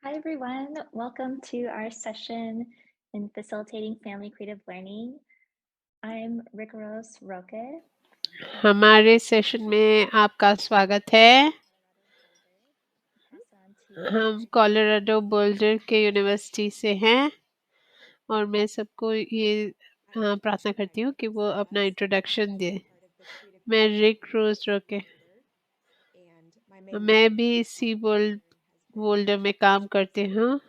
Hi, everyone. Welcome to our session in facilitating family creative learning. I'm Ricaros Roque, and हमारे session में आपका स्वागत है। pass it on to हम Colorado boulder के university से हैं और मैं सबको ये प्रार्थना करती हूँ कि वो अपना इंट्रोडक्शन दे। मैं रिक रोज रोके, मैं भी सी बोल्डर में काम करती हूँ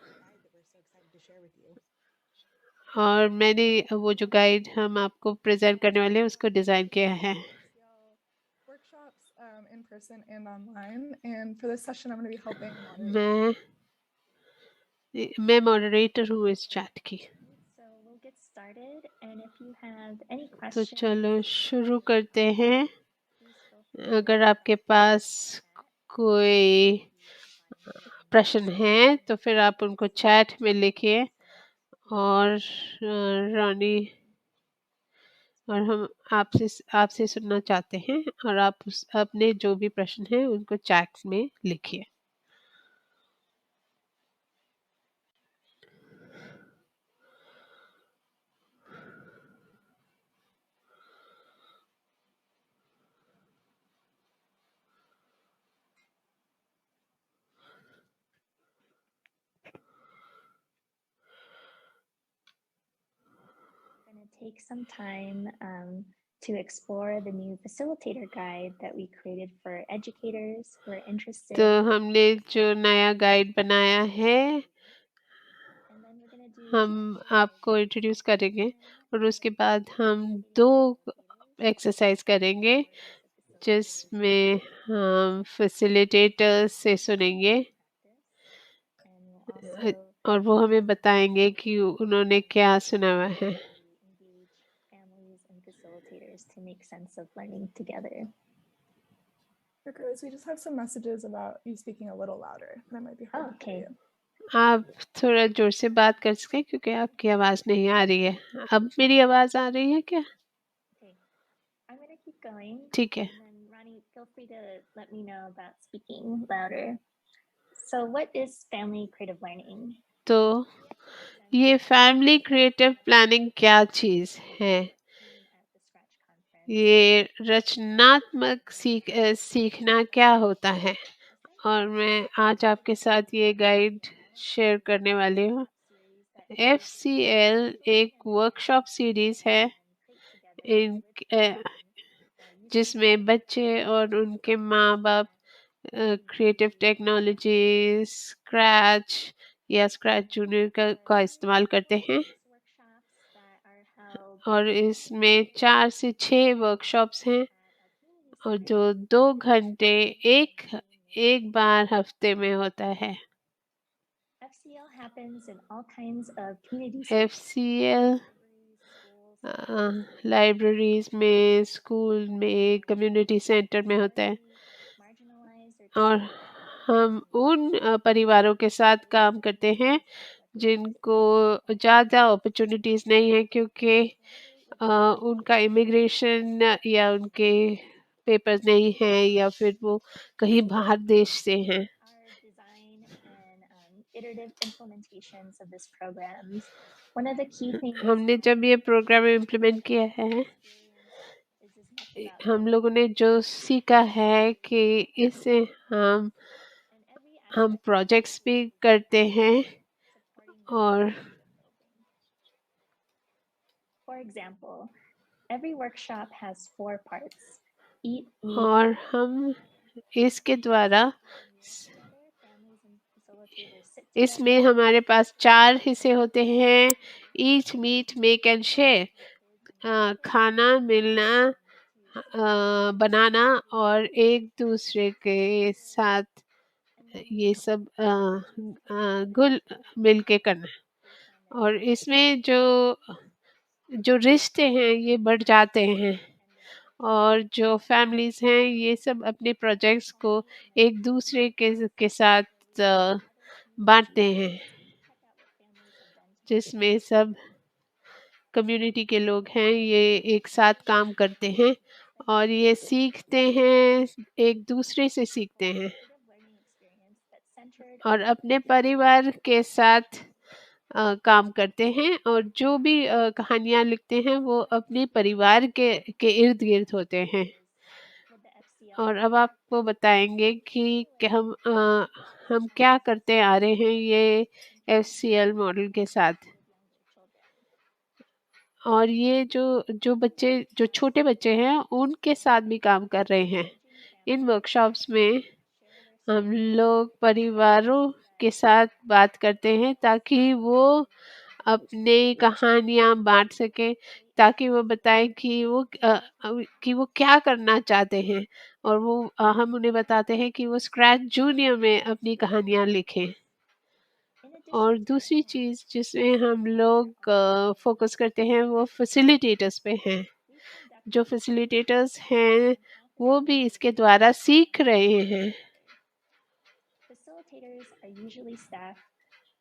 और मैंने वो जो गाइड हम आपको प्रेजेंट करने वाले हैं उसको डिज़ाइन किया है। workshops in person and online. And for this session, I'm going to be helping moderate. मैं मॉडरेटर हूँ इस चैट की। so we'll get started. And if you have any तो questions, चलो शुरू करते हैं। please feel free अगर आपके पास कोई प्रश्न है तो फिर आप उनको चैट में लिखिए और रानी और हम आपसे सुनना चाहते हैं और आप अपने जो भी प्रश्न है उनको चैट में लिखिए। we're going to take some time to explore the new facilitator guide that we created for educators who are interested. तो हमने जो नया गाइड बनाया है And then we're going to do हम आपको इंट्रोड्यूस करेंगे और उसके बाद हम 2 एक्सरसाइज करेंगे जिसमें हम फैसिलिटेटर्स से सुनेंगे और वो हमें बताएंगे कि उन्होंने क्या सुना हुआ है। engage families and facilitators to make sense of learning together. Ricaros, we just have some messages about you speaking a little louder. That might be hard to hear you. आप थोड़ा जोर से बात कर सकें क्योंकि आपकी आवाज़ नहीं आ रही है। अब मेरी आवाज़ आ रही है क्या? Okay, I'm going to keep going. ठीक है। And then Ronnie, feel free to let me know about speaking louder. So what is family creative learning? तो ये फैमिली क्रिएटिव प्लानिंग क्या चीज़ है? ये रचनात्मक सीखना क्या होता है? और मैं आज आपके साथ ये गाइड शेयर करने वाली हूँ। FCL एक वर्कशॉप सीरीज है जिसमें बच्चे और उनके माँ बाप क्रिएटिव टेक्नोलॉजी स्क्रैच या स्क्रैच जूनियर का इस्तेमाल करते हैं और इसमें 4 से 6 वर्कशॉप्स हैं और जो 2 घंटे एक बार हफ्ते में होता है। FCL happens in all kinds of community FCL libraries में, स्कूल में, कम्युनिटी सेंटर में होता है और हम उन परिवारों के साथ काम करते हैं जिनको ज़्यादा अपॉर्चुनिटीज़ नहीं है क्योंकि उनका इमिग्रेशन या उनके पेपर्स नहीं हैं या फिर वो कहीं बाहर देश से हैं। iterative implementations of this programs. One of the key things हमने जब ये प्रोग्राम इम्प्लीमेंट किया है हम लोगों ने जो सीखा है कि इससे हम प्रोजेक्ट्स भी करते हैं और For example, every workshop has 4 parts. और हम इसके द्वारा इसमें हमारे पास 4 हिस्से होते हैं। Eat meat make and share खाना मिलना बनाना और एक दूसरे के साथ ये सब घुल मिल के करना और इसमें जो रिश्ते हैं ये बढ़ जाते हैं और जो फैमिलीज़ हैं ये सब अपने प्रोजेक्ट्स को एक दूसरे के साथ बांटते हैं जिसमें सब कम्युनिटी के लोग हैं ये एक साथ काम करते हैं और ये सीखते हैं एक दूसरे से सीखते हैं और अपने परिवार के साथ काम करते हैं और जो भी कहानियाँ लिखते हैं वो अपने परिवार के इर्द गिर्द होते हैं। और अब आपको बताएंगे कि हम क्या करते आ रहे हैं ये FCL मॉडल के साथ। और ये जो छोटे बच्चे हैं उनके साथ भी काम कर रहे हैं। इन वर्कशॉप्स में हम लोग परिवारों के साथ बात करते हैं ताकि वो अपनी कहानियाँ बांट सकें, ताकि वो बताएं कि वो क्या करना चाहते हैं। और हम उन्हें बताते हैं कि वो स्क्रैच जूनियर में अपनी कहानियाँ लिखें। और दूसरी चीज़ जिसमें हम लोग फोकस करते हैं वो फैसिलिटेटर्स पे हैं। जो फैसिलिटेटर्स हैं वो भी इसके द्वारा सीख रहे हैं। Facilitators are usually staff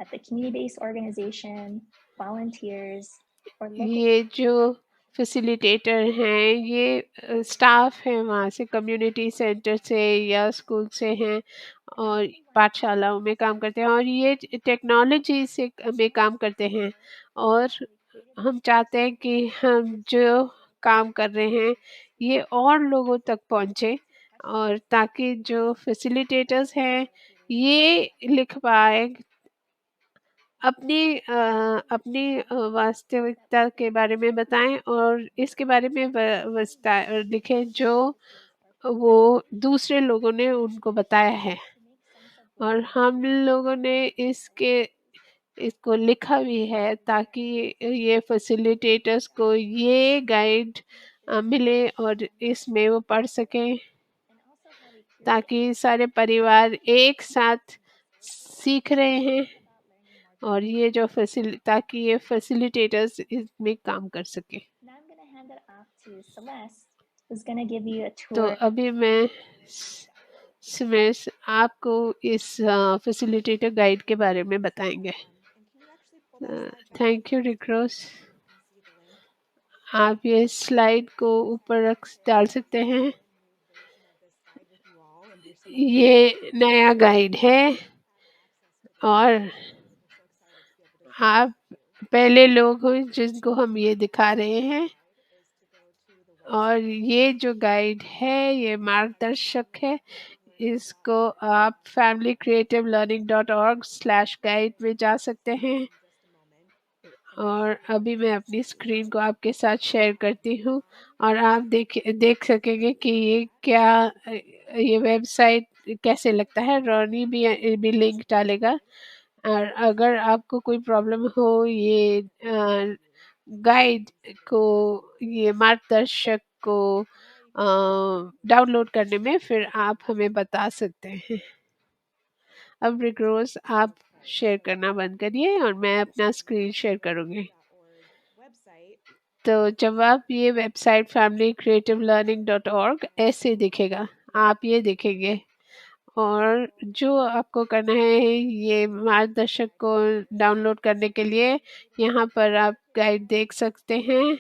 at the community-based organization, volunteers, or local. ये जो फैसिलिटेटर हैं ये स्टाफ हैं वहाँ से, कम्युनिटी सेंटर से या स्कूल से हैं और पाठशालाओं में काम करते हैं और ये टेक्नोलॉजी से में काम करते हैं। और हम चाहते हैं कि हम जो काम कर रहे हैं ये और लोगों तक पहुँचे, और ताकि जो फैसिलिटेटर्स हैं ये लिख पाए अपनी वास्तविकता के बारे में बताएं और इसके बारे में लिखें जो वो दूसरे लोगों ने उनको बताया है। और हम लोगों ने इसको लिखा भी है ताकि ये फैसिलिटेटर्स को ये गाइड मिले और इसमें वो पढ़ सकें, ताकि सारे परिवार एक साथ सीख रहे हैं और ये जो ताकि ये फैसिलिटेटर्स इसमें काम कर सके। तो अभी मैं सुमेश आपको इस फैसिलिटेटर गाइड के बारे में बताएंगे। थैंक यू रिक्रोस। आप ये स्लाइड को ऊपर डाल सकते हैं। ये नया गाइड है और आप पहले लोग हो जिनको हम ये दिखा रहे हैं। और ये जो गाइड है ये मार्गदर्शक है। इसको आप familycreativelearning.org/guide में जा सकते हैं। और अभी मैं अपनी स्क्रीन को आपके साथ शेयर करती हूँ और आप देख सकेंगे कि ये वेबसाइट कैसे लगता है। रोनी भी लिंक डालेगा। और अगर आपको कोई प्रॉब्लम हो ये गाइड को, ये मार्गदर्शक को डाउनलोड करने में, फिर आप हमें बता सकते हैं। अब रिक्रोस आप शेयर करना बंद करिए और मैं अपना स्क्रीन शेयर करूँगी। तो जब आप ये वेबसाइट familycreativelearning.org ऐसे दिखेगा, आप ये देखेंगे। और जो आपको करना है ये मार्गदर्शक को डाउनलोड करने के लिए यहाँ पर आप गाइड देख सकते हैं,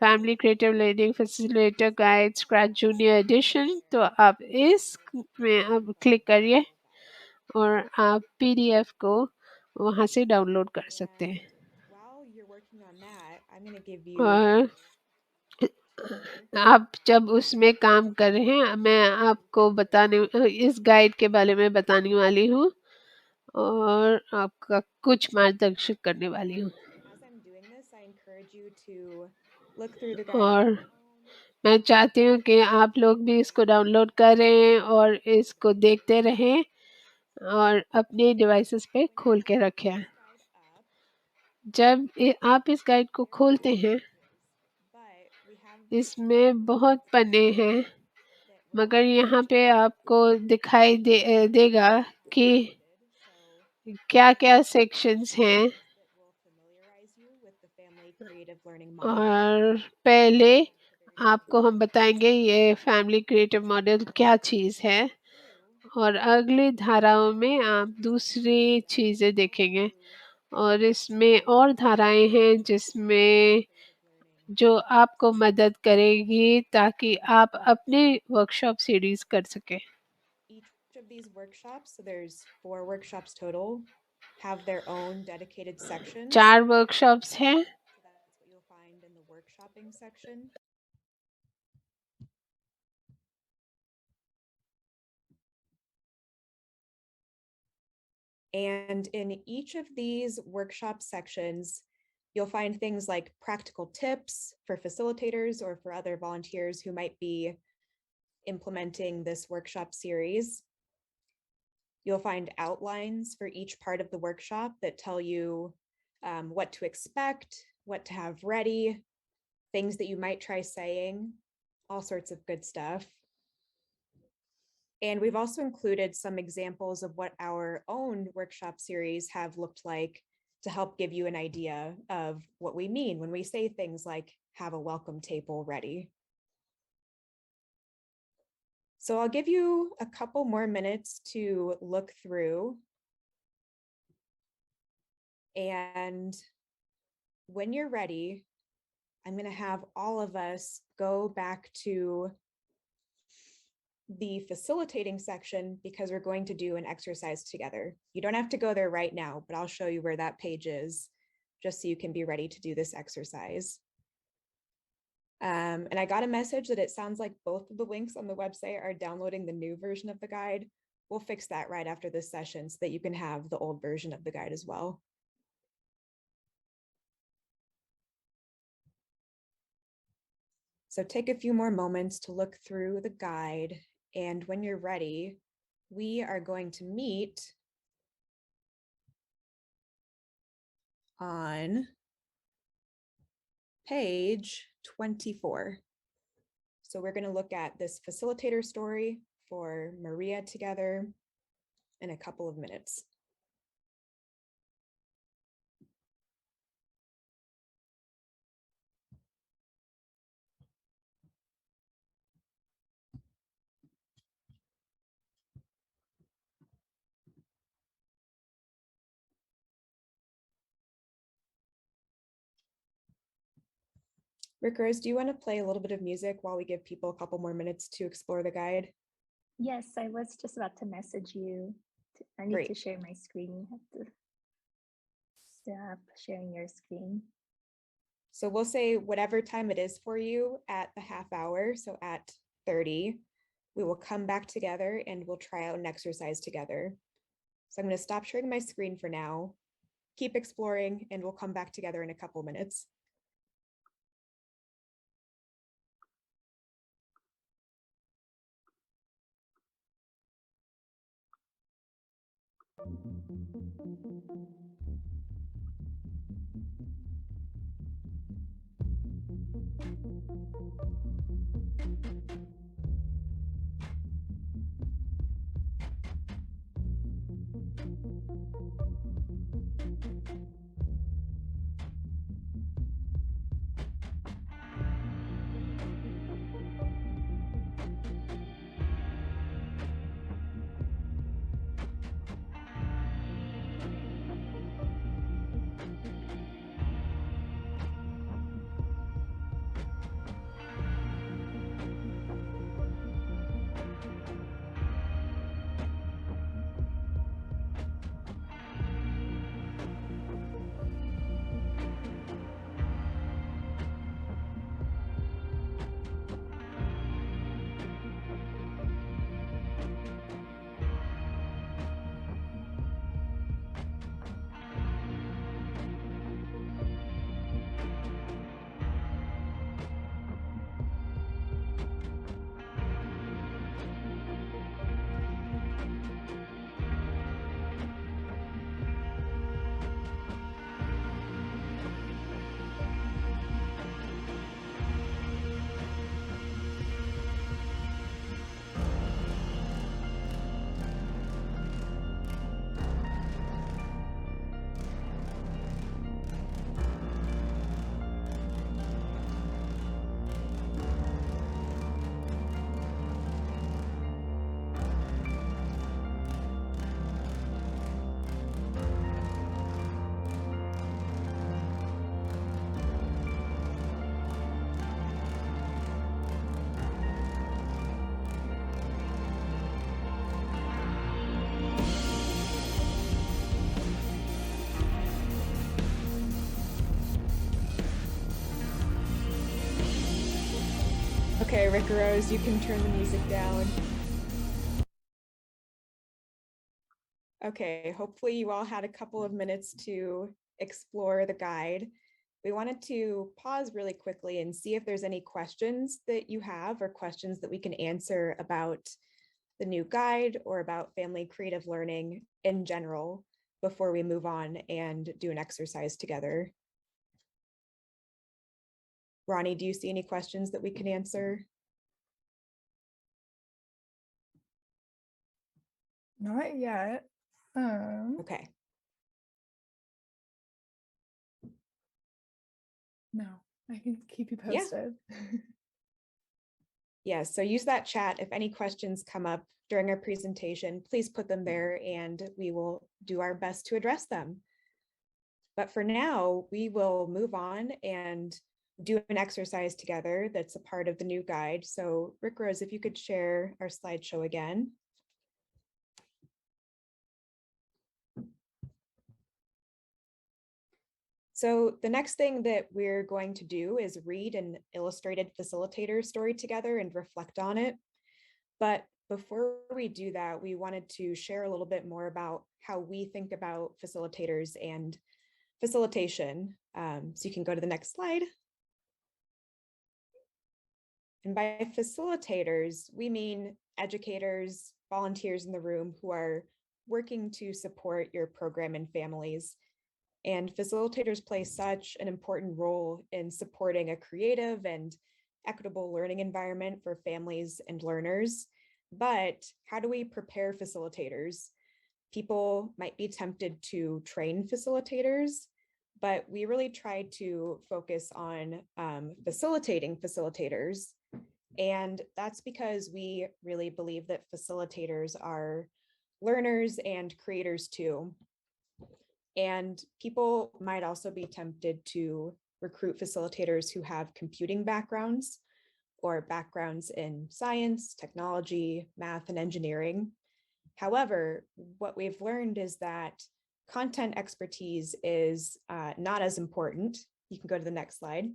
family creative learning facilitator guide Scratch Junior edition. तो आप इस में अब क्लिक करिए और आप PDF को वहाँ से डाउनलोड कर सकते हैं। और आप जब उसमें काम कर रहे हैं मैं आपको इस गाइड के बारे में बताने वाली हूँ और आपका कुछ मार्गदर्शन करने वाली हूँ। और मैं चाहती हूँ कि आप लोग भी इसको डाउनलोड करें और इसको देखते रहें और अपने डिवाइसेस पे खोल के रखें। जब आप इस गाइड को खोलते हैं इसमें बहुत पन्ने हैं, मगर यहाँ पे आपको दिखाई देगा कि क्या क्या सेक्शंस हैं। और पहले आपको हम बताएंगे ये फैमिली क्रिएटिव मॉडल क्या चीज़ है और अगली धाराओं में आप दूसरी चीज़ें देखेंगे। और इसमें और धाराएं हैं जिसमें जो आपको मदद करेगी ताकि आप अपने वर्कशॉप सीरीज कर सकें। of these workshops, so there's 4 workshops total, have their own dedicated sections. 4 workshops हैं। So that's what you'll find in the workshopping section. And in each of these workshop sections, you'll find things like practical tips for facilitators or for other volunteers who might be implementing this workshop series. You'll find outlines for each part of the workshop that tell you what to expect, what to have ready, things that you might try saying, all sorts of good stuff. And we've also included some examples of what our own workshop series have looked like to help give you an idea of what we mean when we say things like have a welcome table ready. So I'll give you a couple more minutes to look through. And when you're ready, I'm going to have all of us go back to the facilitating section because we're going to do an exercise together. You don't have to go there right now, but I'll show you where that page is just so you can be ready to do this exercise. And I got a message that it sounds like both of the links on the website are downloading the new version of the guide. We'll fix that right after this session so that you can have the old version of the guide as well. So take a few more moments to look through the guide, and when you're ready, we are going to meet on page 24. So we're going to look at this facilitator story for Maria together in a couple of minutes. Rick Rose, do you want to play a little bit of music while we give people a couple more minutes to explore the guide? Yes, I was just about to message you. I need Great. to share my screen. You have to stop sharing your screen. So we'll say whatever time it is for you at the half hour, so at 30, we will come back together and we'll try out an exercise together. So I'm going to stop sharing my screen for now, keep exploring, and we'll come back together in a couple minutes. Rick Rose, you can turn the music down. Okay, hopefully you all had a couple of minutes to explore the guide. We wanted to pause really quickly and see if there's any questions that you have or questions that we can answer about the new guide or about family creative learning in general before we move on and do an exercise together. Ronnie, do you see any questions that we can answer? Not yet. Okay. No, I can keep you Yeah. posted. Yes, so use that chat. If any questions come up during our presentation, please put them there and we will do our best to address them. But for now, we will move on and do an exercise together that's a part of the new guide. So Rick Rose, if you could share our slideshow again. So the next thing that we're going to do is read an illustrated facilitator story together and reflect on it. But before we do that, we wanted to share a little bit more about how we think about facilitators and facilitation. So you can go to the next slide. And by facilitators, we mean educators, volunteers in the room who are working to support your program and families. And facilitators play such an important role in supporting a creative and equitable learning environment for families and learners. But how do we prepare facilitators? People might be tempted to train facilitators, but we really try to focus on facilitating facilitators. And that's because we really believe that facilitators are learners and creators too. And people might also be tempted to recruit facilitators who have computing backgrounds or backgrounds in science, technology, math, and engineering. However, what we've learned is that content expertise is not as important. You can go to the next slide.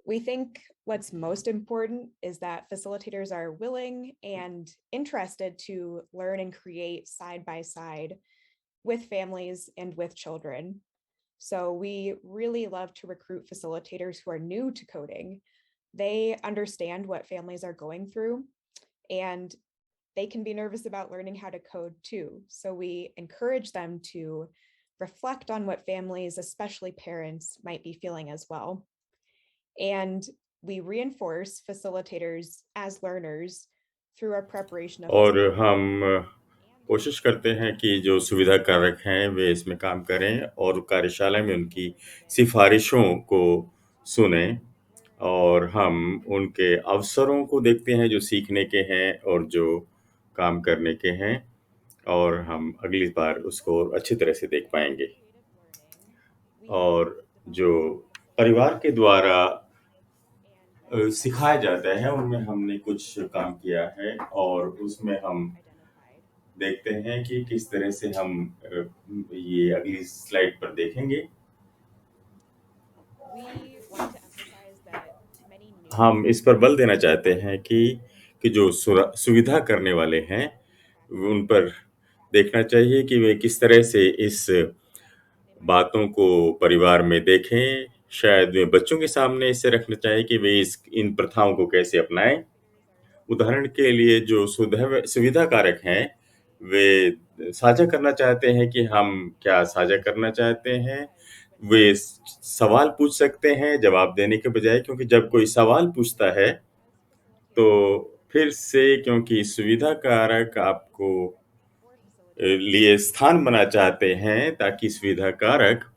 We think what's most important is that facilitators are willing and interested to learn and create side by side with families and with children. So we really love to recruit facilitators who are new to coding. They understand what families are going through and they can be nervous about learning how to code too. So we encourage them to reflect on what families, especially parents, might be feeling as well. And we reinforce facilitators as learners through our preparation of और हम कोशिश करते हैं कि जो सुविधा कारक हैं वे इसमें काम करें और कार्यशाला में उनकी सिफारिशों को सुनें और हम उनके अवसरों को देखते हैं जो सीखने के हैं और जो काम करने के हैं और हम अगली बार उसको अच्छी तरह से देख पाएंगे। और जो परिवार के द्वारा सिखाया जाता है उनमें हमने कुछ काम किया है और उसमें हम देखते हैं कि किस तरह से हम ये अगली स्लाइड पर देखेंगे। हम इस पर बल देना चाहते हैं कि जो सुविधा करने वाले हैं उन पर देखना चाहिए कि वे किस तरह से इस बातों को परिवार में देखें। शायद वे बच्चों के सामने इसे रखना चाहिए कि वे इन प्रथाओं को कैसे अपनाएं। उदाहरण के लिए जो सुविधा कारक हैं वे साझा करना चाहते हैं कि हम क्या साझा करना चाहते हैं। वे सवाल पूछ सकते हैं जवाब देने के बजाय, क्योंकि जब कोई सवाल पूछता है तो फिर से क्योंकि सुविधा कारक आपको लिए स्थान बना चाहते हैं ताकि सुविधा कारक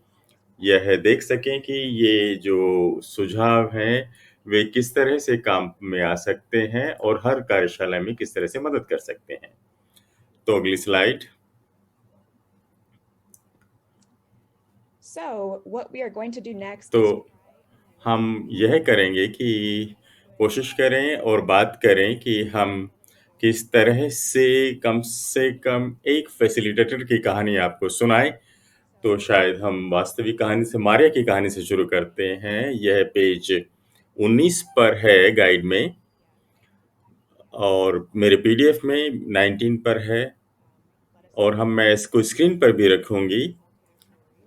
यह देख सकें कि ये जो सुझाव हैं वे किस तरह से काम में आ सकते हैं और हर कार्यशाला में किस तरह से मदद कर सकते हैं। तो अगली slide. So what we are going to do next तो is हम यह करेंगे कि कोशिश करें और बात करें कि हम किस तरह से कम एक फैसिलिटेटर की कहानी आपको सुनाएं। तो शायद हम वास्तविक कहानी से, मारिया की कहानी से शुरू करते हैं। यह पेज 19 पर है गाइड में और मेरे पीडीएफ में 19 पर है और मैं इसको स्क्रीन पर भी रखूँगी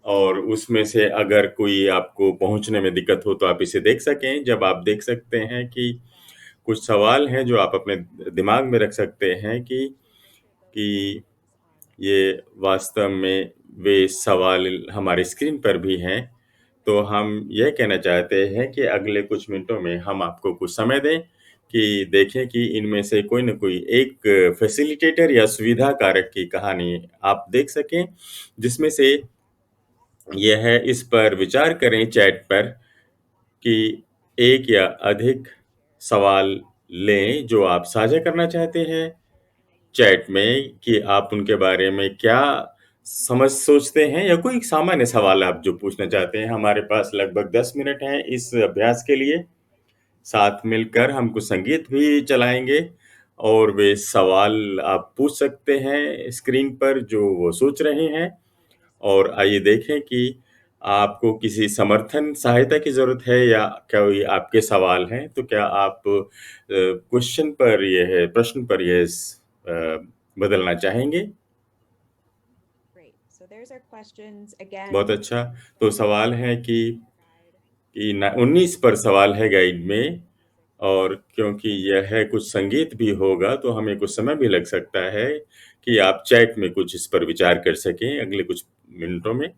और उसमें से अगर कोई आपको पहुँचने में दिक्कत हो तो आप इसे देख सकें। जब आप देख सकते हैं कि कुछ सवाल हैं जो आप अपने दिमाग में रख सकते हैं कि ये वास्तव में वे सवाल हमारी स्क्रीन पर भी हैं। तो हम यह कहना चाहते हैं कि अगले कुछ मिनटों में हम आपको कुछ समय दें कि देखें कि इनमें से कोई न कोई एक फैसिलिटेटर या सुविधा कारक की कहानी आप देख सकें, जिसमें से यह है इस पर विचार करें चैट पर कि एक या अधिक सवाल लें जो आप साझा करना चाहते हैं चैट में कि आप उनके बारे में क्या सोचते हैं या कोई सामान्य सवाल आप जो पूछना चाहते हैं। हमारे पास लगभग 10 मिनट हैं इस अभ्यास के लिए। साथ मिलकर हम कुछ संगीत भी चलाएँगे और वे सवाल आप पूछ सकते हैं स्क्रीन पर जो वो सोच रहे हैं और आइए देखें कि आपको किसी समर्थन सहायता की ज़रूरत है या कोई आपके सवाल हैं, तो क्या आप क्वेश्चन पर प्रश्न पर बदलना चाहेंगे? Great. So there's our questions again. बहुत अच्छा। तो सवाल है कि 19 पर सवाल है गाइड में और क्योंकि यह है कुछ संगीत भी होगा, तो हमें कुछ समय भी लग सकता है कि आप चैट में कुछ इस पर विचार कर सकें अगले कुछ मिनटों में।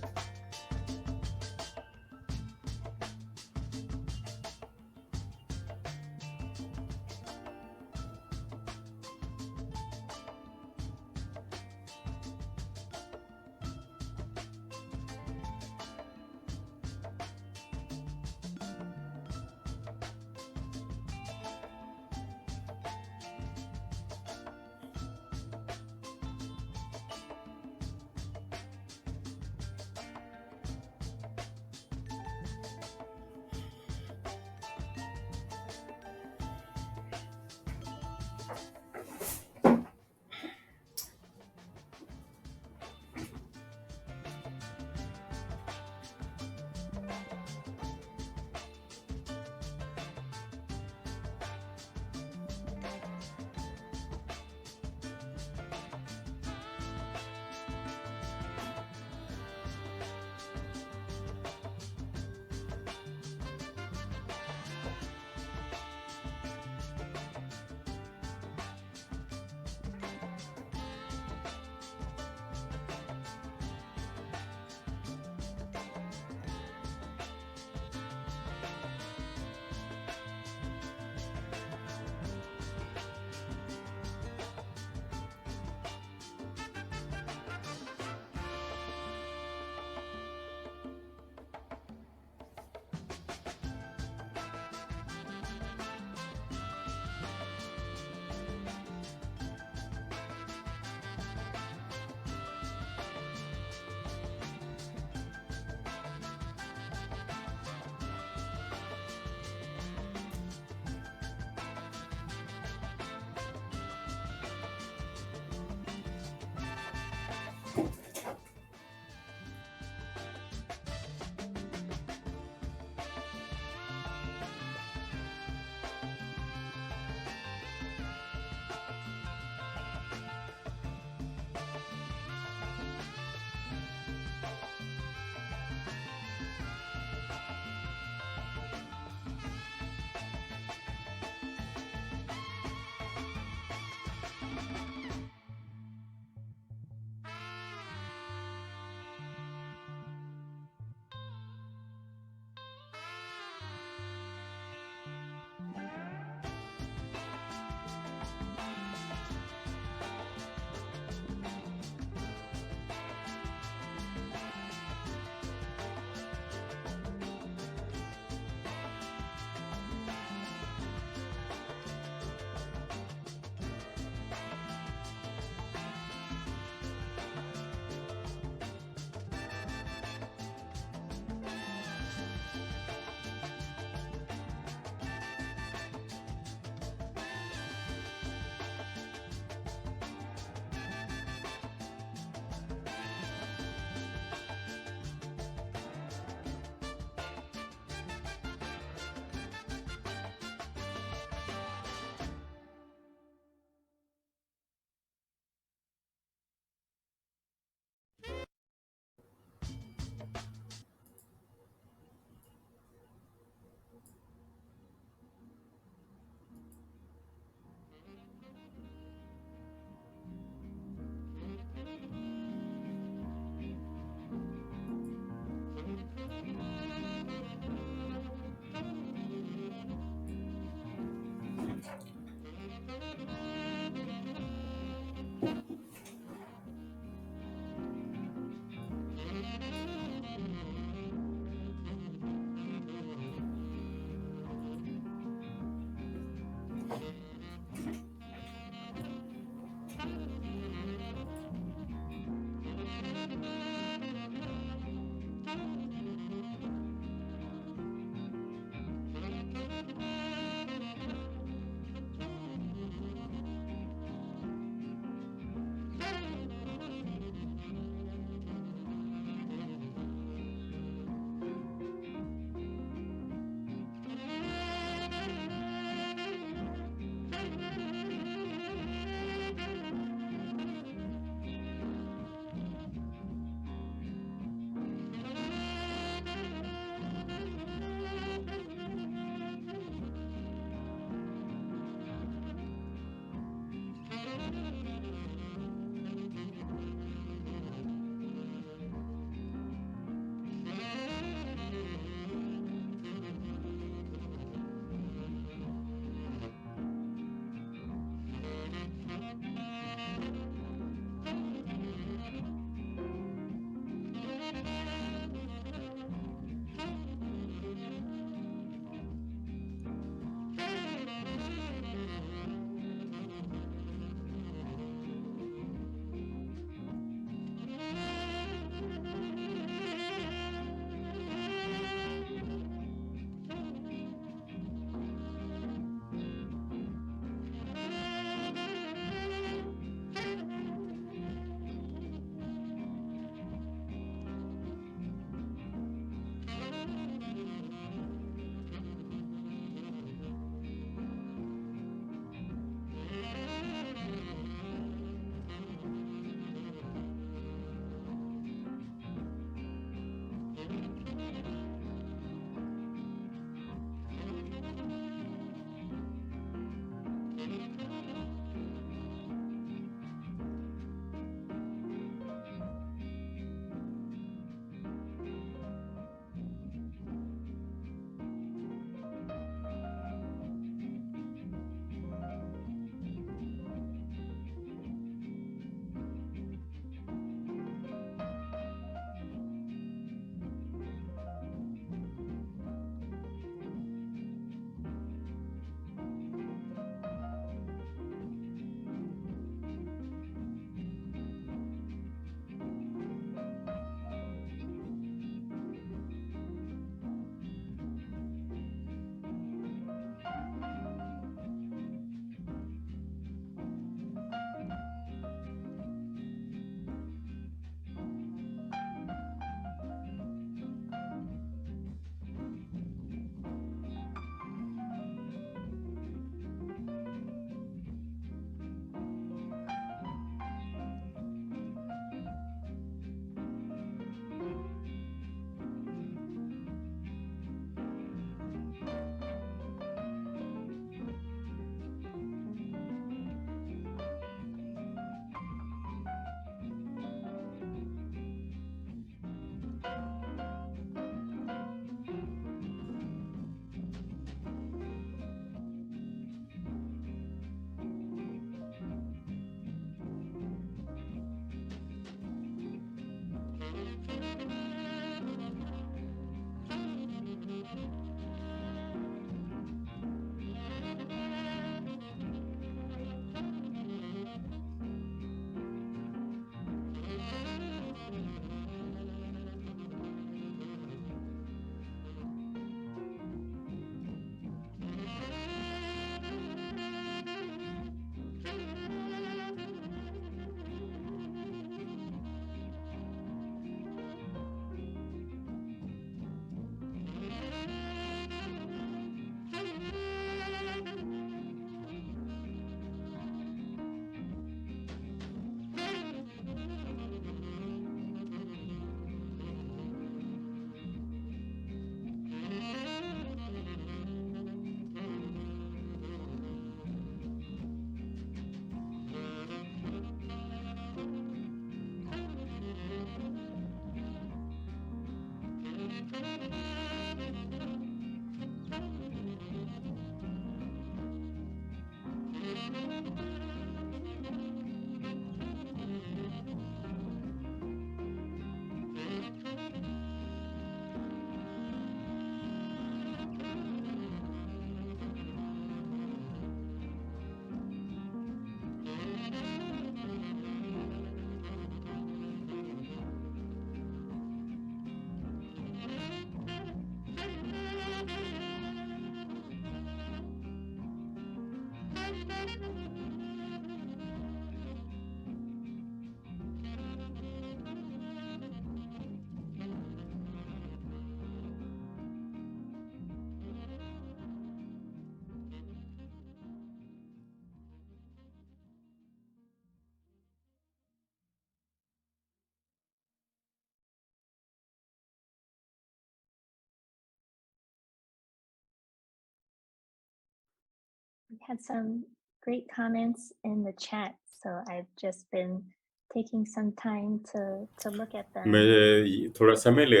had some great comments in the chat, so I've just been taking some time to look at them. मैं थोड़ा समय ले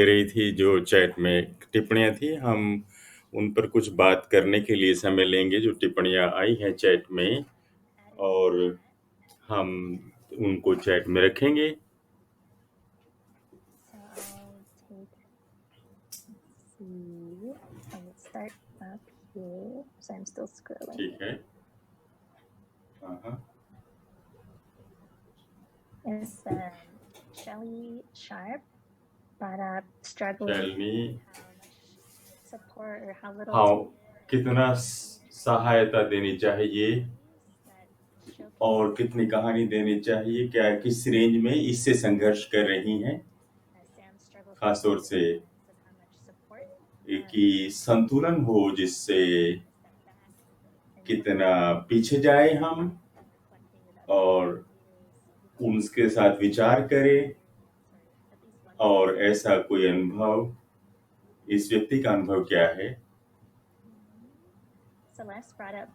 रही थी जो चैट में टिप्पणियाँ थी, हम उन पर कुछ बात करने के लिए समय लेंगे जो टिप्पणियाँ आई हैं चैट में और हम उनको चैट में रखेंगे। So I'll take, let's see, I will start up here, so I'm still scrolling. ठीक है। हाँ। Is Shelley Sharp brought up struggling शैलनी how much support or how little हाँ, to कितना सहायता देनी चाहिए that showcase और कितनी कहानी देनी चाहिए, क्या किस रेंज में इससे संघर्ष कर रही हैं, Sam's struggle खास तौर से of how much support कि संतुलन हो जिससे step back and कितना पीछे जाए हम reflecting with और उनके साथ विचार करें at least one और ऐसा कोई अनुभव, इस व्यक्ति का अनुभव क्या है। Celeste brought up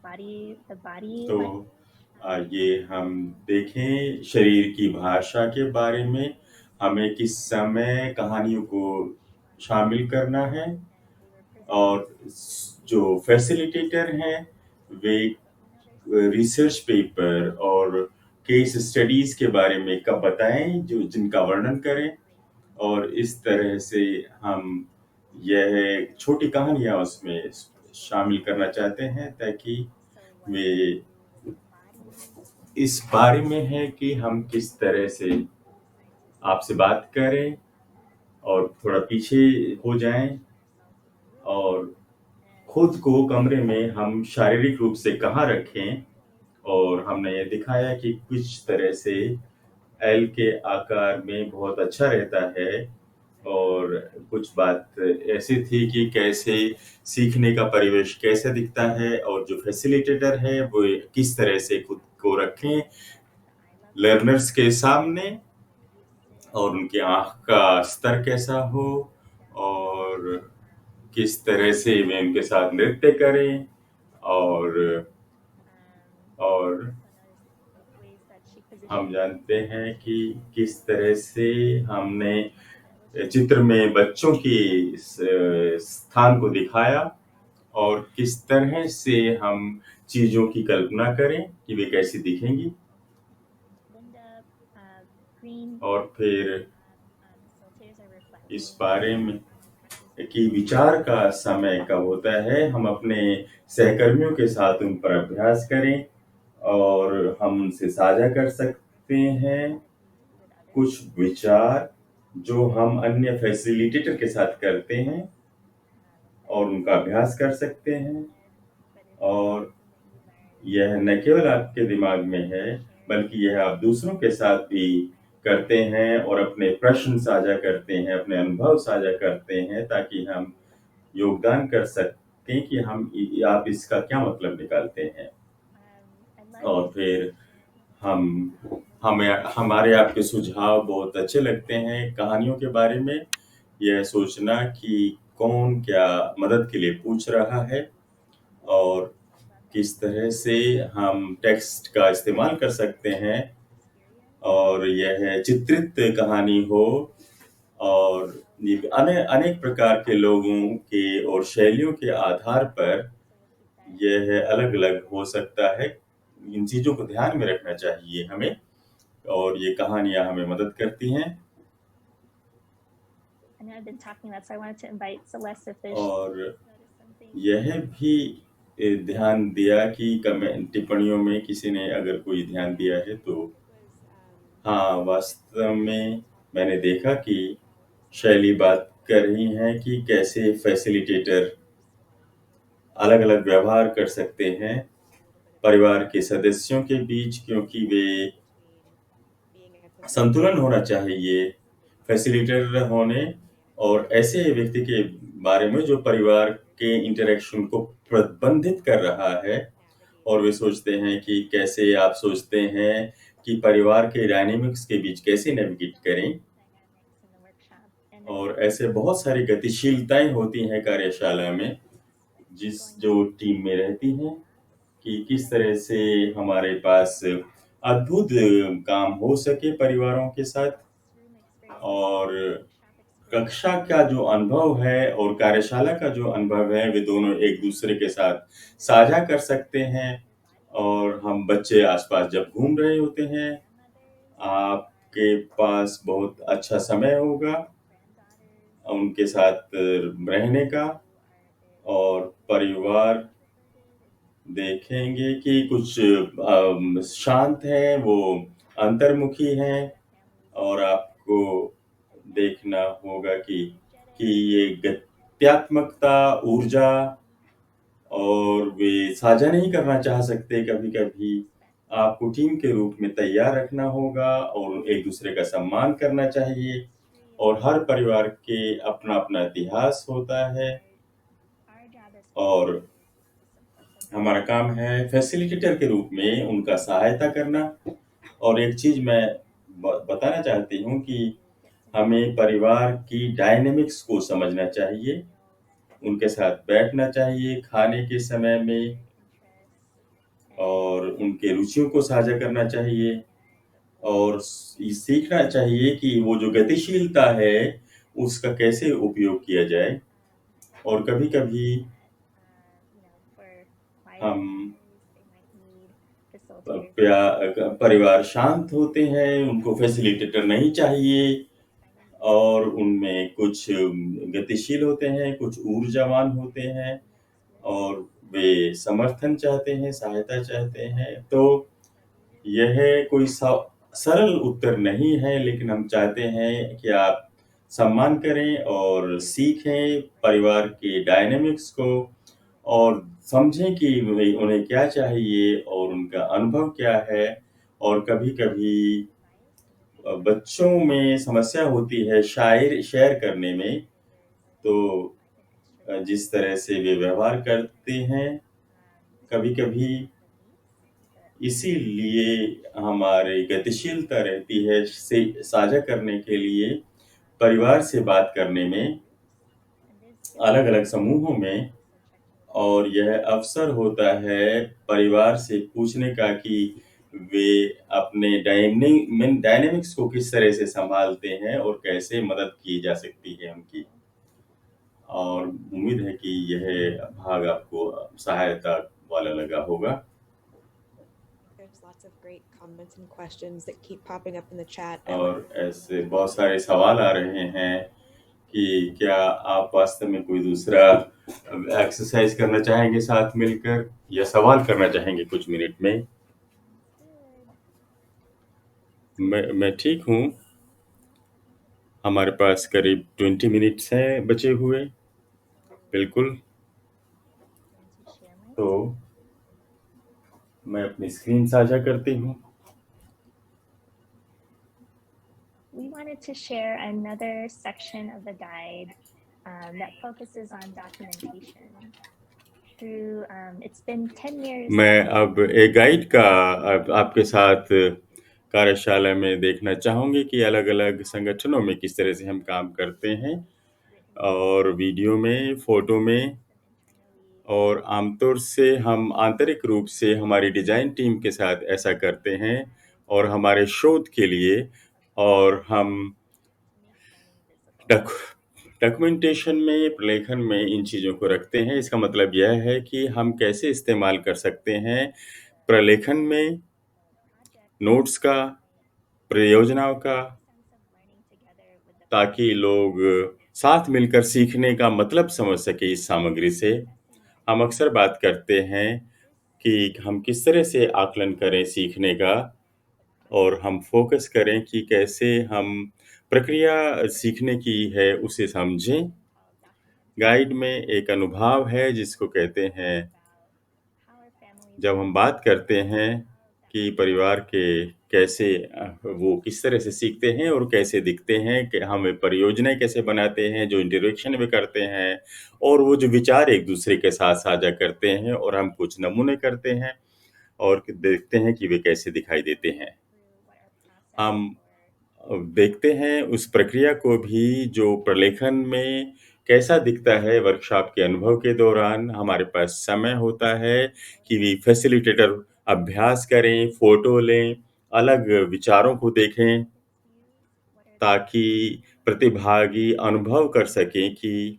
the body तो language. ये हम देखें शरीर की भाषा के बारे में, हमें किस समय कहानियों को शामिल करना है और जो फैसिलिटेटर हैं वे रिसर्च पेपर और केस स्टडीज के बारे में कब बताएं जो जिनका वर्णन करें और इस तरह से हम यह छोटी कहानियां उसमें शामिल करना चाहते हैं ताकि वे इस बारे में है कि हम किस तरह से आपसे बात करें और थोड़ा पीछे हो जाएं और खुद को कमरे में हम शारीरिक रूप से कहाँ रखें और हमने ये दिखाया कि कुछ तरह से एल के आकार में बहुत अच्छा रहता है और कुछ बात ऐसी थी कि कैसे सीखने का परिवेश कैसे दिखता है और जो फैसिलिटेटर है वो किस तरह से खुद को रखें लर्नर्स के सामने और उनके आँख का स्तर कैसा हो और किस तरह से वे उनके साथ नृत्य करें और हम जानते हैं कि किस तरह से हमने चित्र में बच्चों की स्थान को दिखाया और किस तरह से हम चीज़ों की कल्पना करें कि वे कैसी दिखेंगी और फिर इस बारे में कि विचार का समय कब होता है, हम अपने सहकर्मियों के साथ उन पर अभ्यास करें और हम उनसे साझा कर सकते हैं कुछ विचार जो हम अन्य फैसिलिटेटर के साथ करते हैं और उनका अभ्यास कर सकते हैं और यह न केवल आपके दिमाग में है बल्कि यह आप दूसरों के साथ भी करते हैं और अपने प्रश्न साझा करते हैं, अपने अनुभव साझा करते हैं ताकि हम योगदान कर सकें कि आप इसका क्या मतलब निकालते हैं और फिर हमारे आपके सुझाव बहुत अच्छे लगते हैं कहानियों के बारे में यह सोचना कि कौन क्या मदद के लिए पूछ रहा है और किस तरह से हम टेक्स्ट का इस्तेमाल कर सकते हैं और यह चित्रित कहानी हो और ये अनेक प्रकार के लोगों के और शैलियों के आधार पर यह अलग-अलग हो सकता है। इन चीज़ों को ध्यान में रखना चाहिए हमें और ये कहानियाँ हमें मदद करती हैं। और यह भी ध्यान दिया कि टिप्पणियों में किसी ने अगर कोई ध्यान दिया है तो हाँ, वास्तव में मैंने देखा कि शैली बात कर रही हैं कि कैसे फैसिलिटेटर अलग-अलग व्यवहार कर सकते हैं परिवार के सदस्यों के बीच क्योंकि वे संतुलन होना चाहिए फैसिलिटेटर होने और ऐसे व्यक्ति के बारे में जो परिवार के इंटरैक्शन को प्रतिबंधित कर रहा है और वे सोचते हैं कि कैसे आप सोचते हैं कि परिवार के डायनामिक्स के बीच कैसे नेविगेट करें और ऐसे बहुत सारी गतिशीलताएं होती हैं कार्यशाला में जो टीम में रहती हैं कि किस तरह से हमारे पास अद्भुत काम हो सके परिवारों के साथ और कक्षा का जो अनुभव है और कार्यशाला का जो अनुभव है वे दोनों एक दूसरे के साथ साझा कर सकते हैं और हम बच्चे आसपास जब घूम रहे होते हैं आपके पास बहुत अच्छा समय होगा उनके साथ रहने का और परिवार देखेंगे कि कुछ शांत हैं, वो अंतर्मुखी हैं और आपको देखना होगा कि ये गत्यात्मकता, ऊर्जा और वे साझा नहीं करना चाह सकते कभी-कभी। आपको टीम के रूप में तैयार रखना होगा और एक-दूसरे का सम्मान करना चाहिए और हर परिवार के अपना-अपना इतिहास होता है और हमारा काम है फैसिलिटेटर के रूप में उनका सहायता करना और एक चीज़ मैं बताना चाहती हूँ कि हमें परिवार की डायनामिक्स को समझना चाहिए, उनके साथ बैठना चाहिए खाने के समय में और उनके रुचियों को साझा करना चाहिए और सीखना चाहिए कि वो जो गतिशीलता है, उसका कैसे उपयोग किया जाए और कभी-कभी हम परिवार शांत होते हैं, उनको फैसिलिटेटर नहीं चाहिए और उनमें कुछ गतिशील होते हैं, कुछ ऊर्जावान होते हैं और वे समर्थन चाहते हैं, सहायता चाहते हैं। तो यह कोई सरल उत्तर नहीं है, लेकिन हम चाहते हैं कि आप सम्मान करें और सीखें परिवार के डायनामिक्स को और समझें कि उन्हें क्या चाहिए और उनका अनुभव क्या है और कभी-कभी बच्चों में समस्या होती है शेयर करने में, तो जिस तरह से वे व्यवहार करते हैं, कभी-कभी इसीलिए हमारी गतिशीलता रहती है साझा करने के लिए, परिवार से बात करने में, अलग-अलग समूहों में और यह अवसर होता है परिवार से पूछने का कि वे अपने डायनामिक्स को किस तरह से सँभालते हैं और कैसे मदद की जा सकती है उनकी। और उम्मीद है कि यह भाग आपको सहायता वाला लगा होगा। There's lots of great comments and questions that keep popping up in the chat. और ऐसे बहुत सारे सवाल आ रहे हैं कि क्या आप वास्तव में कोई दूसरा एक्सरसाइज करना चाहेंगे साथ मिलकर या सवाल करना चाहेंगे कुछ मिनट में? मैं ठीक हूँ। हमारे पास करीब 20 मिनट्स हैं बचे हुए। बिल्कुल। तो मैं अपनी स्क्रीन साझा करती हूँ। We wanted to share another section of the guide that focuses on documentation. It's been 10 years. मैं अब एक गाइड का आपके साथ कार्यशाला में देखना चाहूँगी कि अलग-अलग संगठनों में किस तरह से हम काम करते हैं और वीडियो में, फ़ोटो में और आमतौर से हम आंतरिक रूप से हमारी डिज़ाइन टीम के साथ ऐसा करते हैं और हमारे शोध के लिए और हम डॉक्यूमेंटेशन में, प्रलेखन में इन चीज़ों को रखते हैं। इसका मतलब यह है कि हम कैसे इस्तेमाल कर सकते हैं प्रलेखन में नोट्स का, परियोजनाओं का, ताकि लोग साथ मिलकर सीखने का मतलब समझ सकें इस सामग्री से। हम अक्सर बात करते हैं कि हम किस तरह से आकलन करें सीखने का और हम फ़ोकस करें कि कैसे हम प्रक्रिया सीखने की है उसे समझें। गाइड में एक अनुभाव है जिसको कहते हैं जब हम बात करते हैं कि परिवार के कैसे वो किस तरह से सीखते हैं और कैसे दिखते हैं कि हम परियोजनाएँ कैसे बनाते हैं, जो इंटरेक्शन वे करते हैं और वो जो विचार एक-दूसरे के साथ साझा करते हैं और हम कुछ नमूने करते हैं और देखते हैं कि वे कैसे दिखाई देते हैं। हम देखते हैं उस प्रक्रिया को भी जो प्रलेखन में कैसा दिखता है वर्कशॉप के अनुभव के दौरान। हमारे पास समय होता है कि वे फैसिलिटेटर अभ्यास करें, फ़ोटो लें, अलग विचारों को देखें, ताकि प्रतिभागी अनुभव कर सकें कि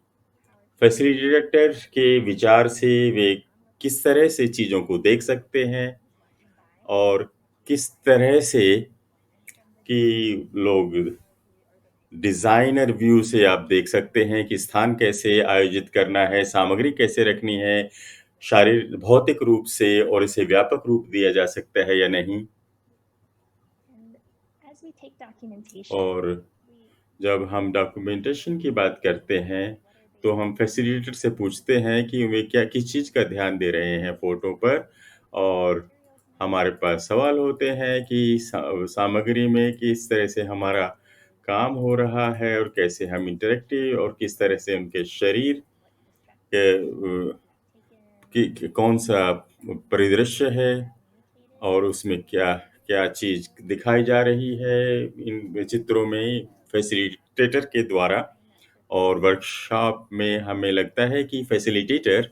फैसिलिटेटर के विचार से वे किस तरह से चीज़ों को देख सकते हैं और किस तरह से कि लोग डिज़ाइनर व्यू से आप देख सकते हैं कि स्थान कैसे आयोजित करना है, सामग्री कैसे रखनी है, भौतिक रूप से और इसे व्यापक रूप दिया जा सकता है या नहीं। And as we take documentation, और जब हम डॉक्यूमेंटेशन की बात करते हैं, तो हम फैसिलिटेटर से पूछते हैं कि वे किस चीज़ का ध्यान दे रहे हैं फ़ोटो पर, और हमारे पास सवाल होते हैं कि सामग्री में किस तरह से हमारा काम हो रहा है और कैसे हम इंटरैक्टिव और किस तरह से उनके शरीर के कि कौन-सा परिदृश्य है और उसमें क्या चीज़ दिखाई जा रही है इन चित्रों में फैसिलिटेटर के द्वारा। और वर्कशॉप में हमें लगता है कि फैसिलिटेटर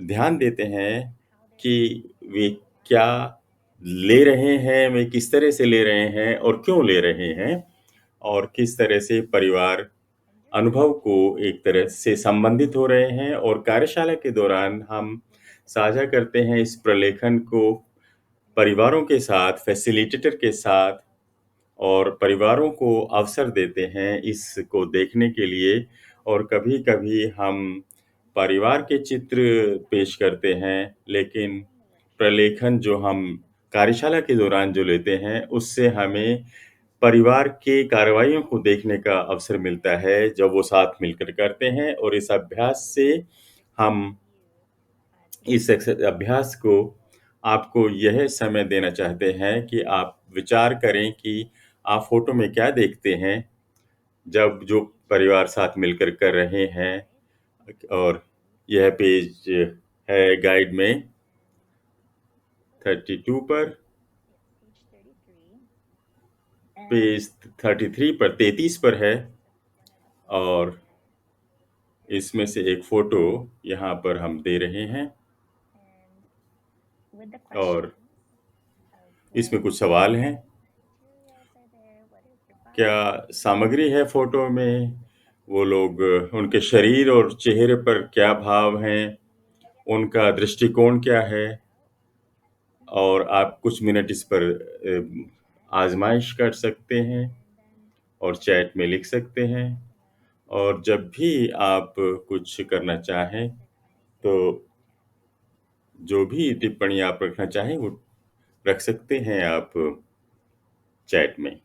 ध्यान देते हैं कि वे क्या ले रहे हैं, वे किस तरह से ले रहे हैं और क्यों ले रहे हैं, और किस तरह से परिवार अनुभव को एक तरह से संबंधित हो रहे हैं। और कार्यशाला के दौरान हम साझा करते हैं इस प्रलेखन को परिवारों के साथ, फैसिलिटेटर के साथ, और परिवारों को अवसर देते हैं इसको देखने के लिए। और कभी-कभी हम परिवार के चित्र पेश करते हैं, लेकिन प्रलेखन जो हम कार्यशाला के दौरान जो लेते हैं, उससे हमें परिवार के कार्रवाइयों को देखने का अवसर मिलता है, जब वो साथ मिलकर करते हैं। और इस अभ्यास से हम इस अभ्यास को आपको यह समय देना चाहते हैं कि आप विचार करें कि आप फ़ोटो में क्या देखते हैं, जब जो परिवार साथ मिलकर कर रहे हैं। और यह पेज है गाइड में 32 पर, पेज 33 पर है, और इसमें से एक फ़ोटो यहाँ पर हम दे रहे हैं। और इसमें कुछ सवाल हैं। क्या सामग्री है फ़ोटो में? वो लोग, उनके शरीर और चेहरे पर क्या भाव हैं? उनका दृष्टिकोण क्या है? और आप कुछ मिनट इस पर आज़माइश कर सकते हैं और चैट में लिख सकते हैं। और जब भी आप कुछ करना चाहें, तो जो भी टिप्पणी आप रखना चाहें, वो रख सकते हैं आप चैट में।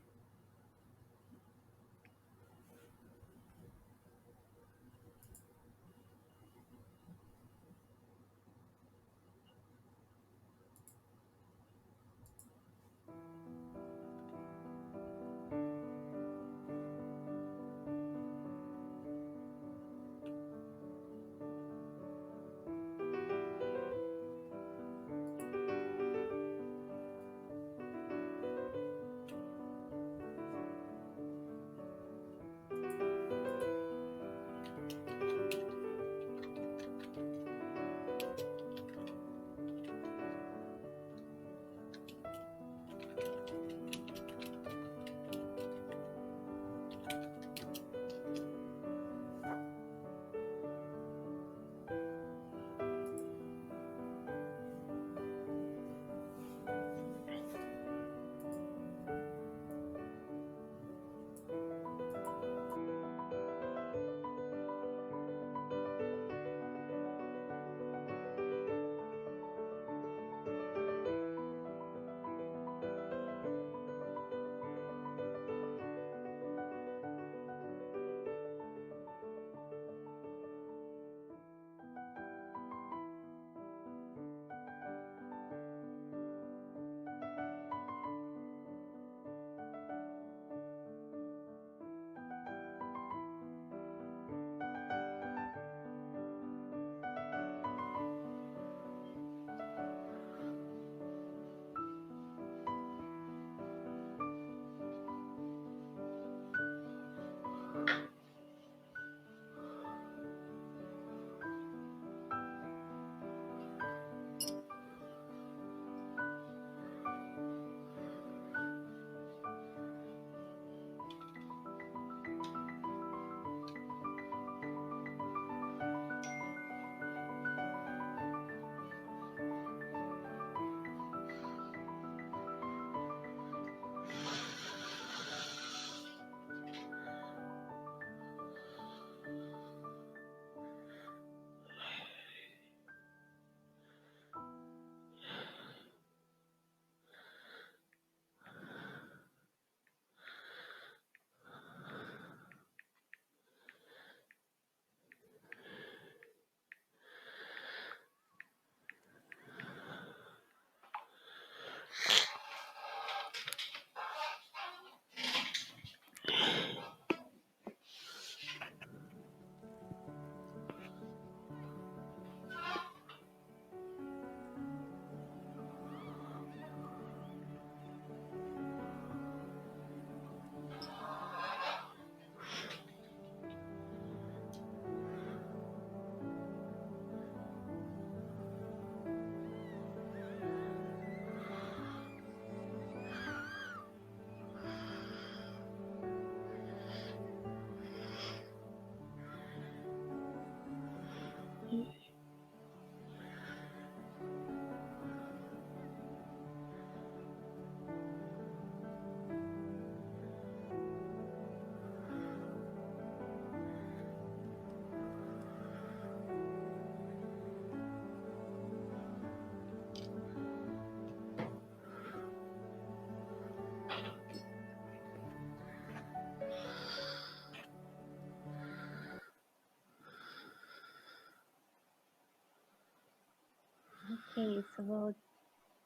Okay, so we'll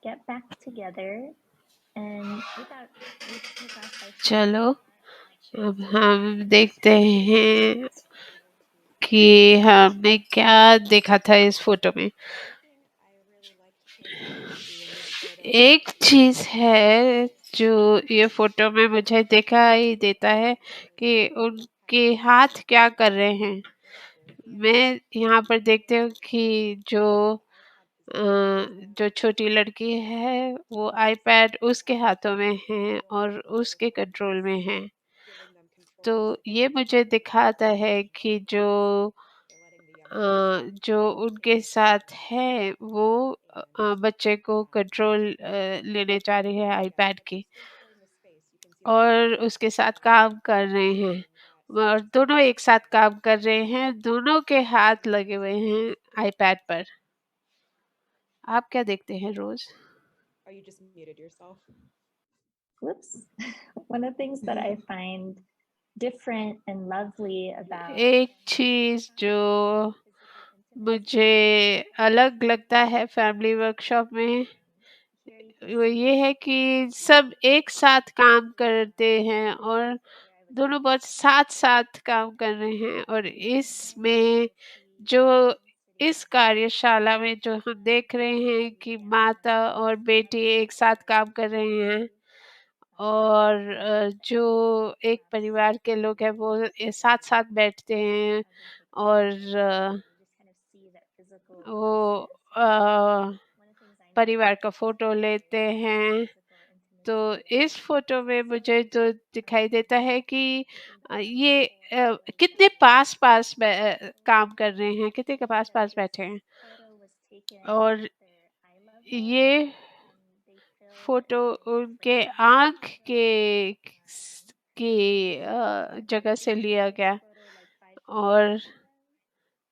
get back together and with our session, चलो अब हम देखते हैं कि हमने क्या देखा था इस फोटो में। एक चीज है जो ये फोटो में मुझे दिखाई देता है कि उनके हाथ क्या कर रहे हैं। मैं यहाँ पर देखती हूँ कि जो छोटी लड़की है वो आईपैड उसके हाथों में है और उसके कंट्रोल में है। तो ये मुझे दिखाता है कि जो उनके साथ है वो बच्चे को कंट्रोल लेने जा रही है आईपैड की और उसके साथ काम कर रहे हैं और दोनों एक साथ काम कर रहे हैं, दोनों के हाथ लगे हुए हैं आईपैड पर। आप क्या देखते हैं रोज? Oh, you just muted yourself. whoops. One of the things that I find different and lovely about एक चीज जो मुझे अलग लगता है फैमिली वर्कशॉप में वो ये है कि सब एक साथ काम करते हैं और दोनों बहुत साथ साथ काम कर रहे हैं। और इसमें जो इस कार्यशाला में जो हम देख रहे हैं कि माता और बेटी एक साथ काम कर रहे हैं और जो एक परिवार के लोग हैं वो साथ साथ बैठते हैं और वो परिवार का फोटो लेते हैं। तो इस फोटो में मुझे जो दिखाई देता है कि ये कितने पास पास काम कर रहे हैं, कितने के पास पास बैठे हैं। और ये फोटो उनके आँख की जगह से लिया गया और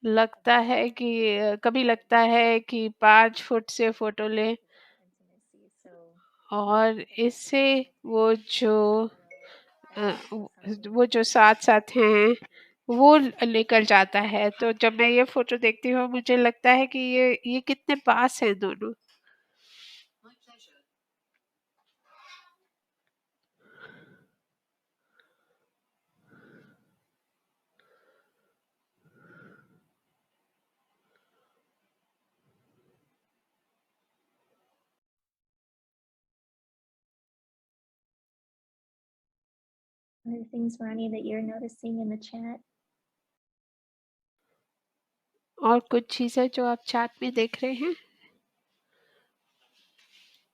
लगता है कि कभी लगता है कि 5 फुट से फोटो लें और इससे वो जो साथ साथ हैं वो निकल जाता है। तो जब मैं ये फोटो देखती हूँ मुझे लगता है कि ये कितने पास हैं दोनों। other things, Ronnie, that you're noticing in the chat. और कुछ चीजें जो आप चैट में देख रहे हैं? I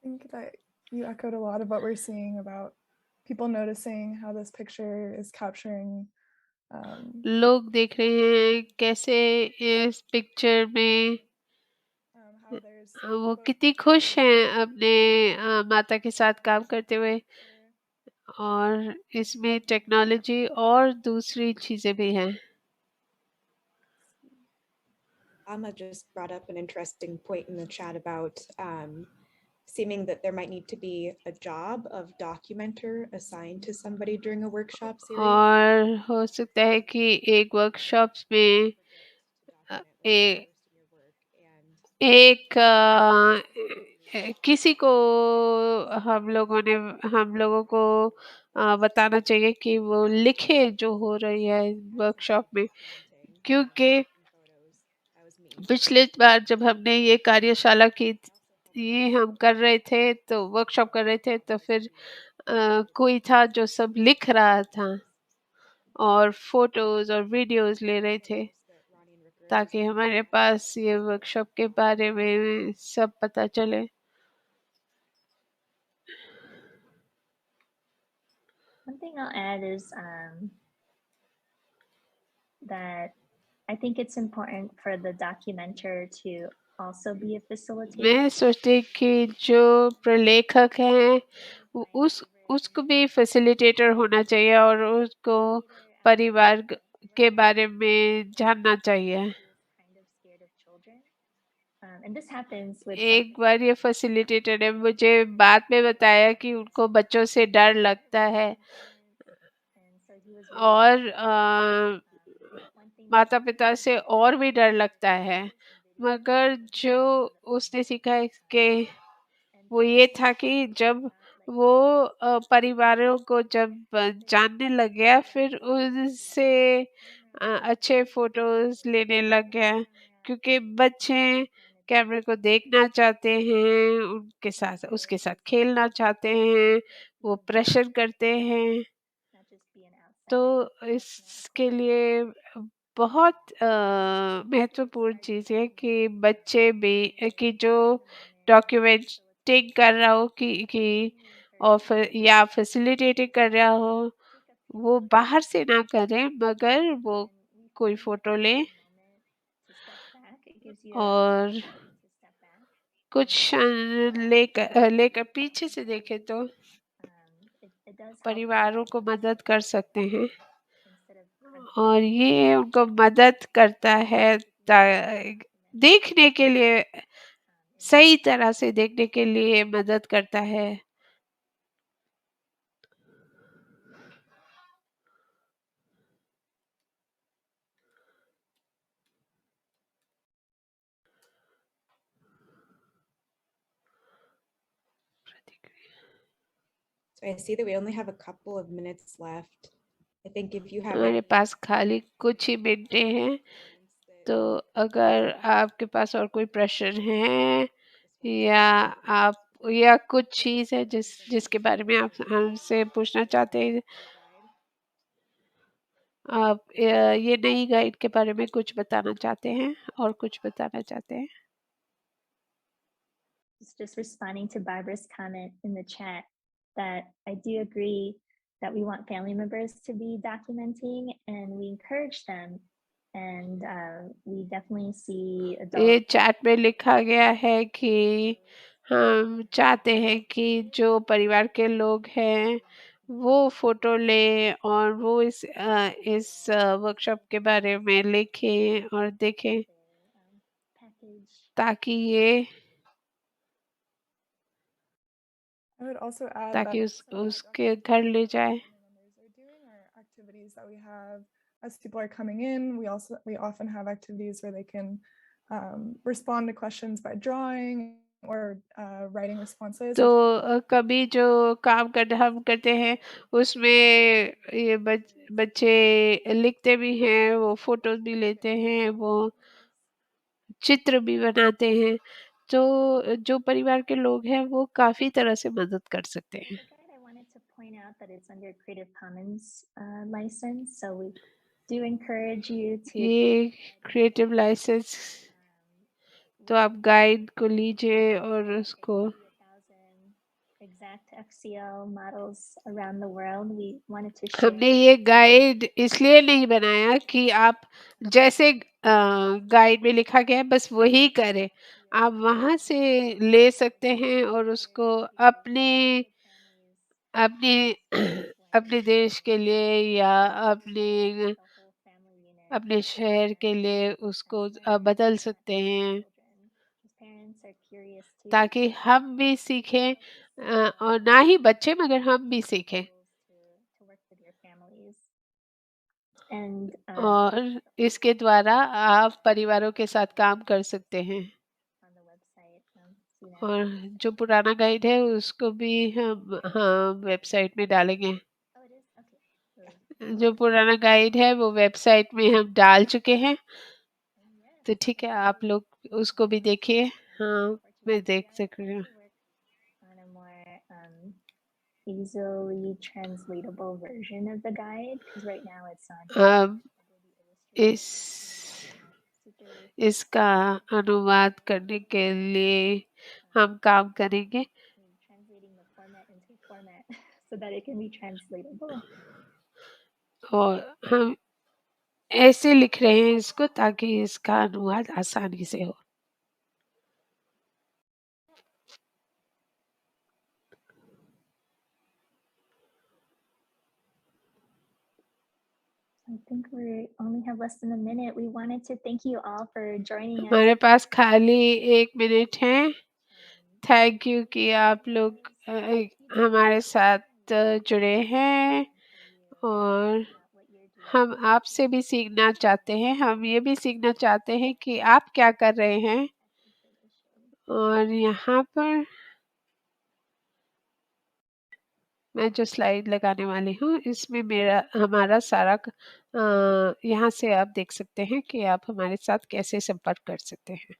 think that you echoed a lot of what we're seeing about people noticing how this picture is capturing लोग देख रहे हैं कैसे इस पिक्चर में how there's वो both कितनी खुश हैं अपने माता के साथ काम करते हुए और इसमें टेक्नोलॉजी और दूसरी चीजें भी हैं। Amma just brought up an interesting point in the chat about seeming that there might need to be a job of documenter assigned to somebody during a workshop series. और हो सकता है कि एक वर्कशॉप में एक किसी को हम लोगों को बताना चाहिए कि वो लिखे जो हो रही है वर्कशॉप में, क्योंकि पिछले बार जब हमने ये कार्यशाला की ये हम कर रहे थे तो वर्कशॉप कर रहे थे तो फिर कोई था जो सब लिख रहा था और फोटोज और वीडियोस ले रहे थे ताकि हमारे पास ये वर्कशॉप के बारे में सब पता चले। One thing I'll add is that I think it's important for the documenter to also be a facilitator. मैं सोचती कि जो प्रलेखक हैं उसको भी फैसिलिटेटर होना चाहिए और उसको परिवार के बारे में जानना चाहिए। And this happens with एक बार ये फैसिलिटेटर ने मुझे बाद में बताया कि उनको बच्चों से डर लगता है और माता पिता से और भी डर लगता है, मगर जो उसने सीखा है कि वो ये था कि जब वो परिवारों को जब जानने लग गया फिर उनसे अच्छे फोटोज लेने लग गया, क्योंकि बच्चे कैमरे को देखना चाहते हैं, उनके साथ उसके साथ खेलना चाहते हैं, वो प्रेशर करते हैं। तो इसके लिए बहुत महत्वपूर्ण चीज़ है कि बच्चे भी कि जो डॉक्यूमेंटिंग कर रहा हो कि और या फैसिलिटेटिंग कर रहा हो वो बाहर से ना करें, मगर वो कोई फोटो ले और कुछ क्षण लेकर पीछे से देखे तो परिवारों को मदद कर सकते हैं और ये उनको मदद करता है देखने के लिए, सही तरह से देखने के लिए मदद करता है। So I see that we only have a couple of minutes left. I think if you have हमारे पास खाली कुछ ही मिनटे हैं, तो अगर आपके पास और कोई प्रश्न है या आप या कुछ चीज़ है जिसके बारे में आप हमसे पूछना चाहते हैं, आप ये नई गाइड के बारे में कुछ बताना चाहते हैं और कुछ बताना चाहते हैं? Just responding to Barbara's comment in the chat that I do agree that we want family members to be documenting and we encourage them. And we definitely see ये adults. चैट में लिखा गया है कि हम चाहते हैं कि जो परिवार के लोग हैं वो फोटो लें और वो इस वर्कशॉप के बारे में लिखें और देखें ताकि ये I would also add ताकि that उसके घर ले जाए। members are doing are activities that we have as people are coming in. We often have activities where they can respond to questions by drawing or writing responses. तो कभी जो काम हम करते हैं उसमें ये बच्चे लिखते भी हैं, वो फोटोज भी लेते हैं, वो चित्र भी बनाते हैं, तो जो परिवार के लोग हैं वो काफी तरह से मदद कर सकते हैं। I wanted to point out that it's under Creative Commons license, so we do encourage you to. ये क्रिएटिव लाइसेंस, तो आप गाइड को लीजिए और उसको Exact XCL models around the world. We wanted to share. हमने ये गाइड इसलिए नहीं बनाया कि आप जैसे गाइड में लिखा गया है बस वही करें, आप वहाँ से ले सकते हैं और उसको अपने अपने अपने देश के लिए या अपने शहर के लिए उसको बदल सकते हैं ताकि हम भी सीखें और ना ही बच्चे मगर हम भी सीखें। And और इसके द्वारा आप परिवारों के साथ काम कर सकते हैं। on the website, और जो पुराना गाइड है उसको भी हम हाँ वेबसाइट में डालेंगे। Oh, it is? Okay. So, जो पुराना गाइड है वो वेबसाइट में हम डाल चुके हैं, yes, तो ठीक है आप लोग उसको भी देखिए। हाँ मैं देख सक रही हूँ। on a more easily translatable version of the guide because right now it's on अब Adobe इस Illustrator. इसका अनुवाद करने के लिए हम काम करेंगे। Translating the format into a format so that it can be translatable. और हम ऐसे लिख रहे हैं इसको ताकि इसका अनुवाद आसानी से हो। I think we only have less than a minute. We wanted to thank you all for joining us. हमारे पास खाली 1 मिनट है। थैंक यू कि आप लोग हमारे साथ जुड़े हैं और हम आपसे भी सीखना चाहते हैं। हम ये भी सीखना चाहते हैं कि आप क्या कर रहे हैं। और यहाँ पर मैं जो स्लाइड लगाने वाली हूँ इसमें हमारा सारा यहाँ से आप देख सकते हैं कि आप हमारे साथ कैसे संपर्क कर सकते हैं।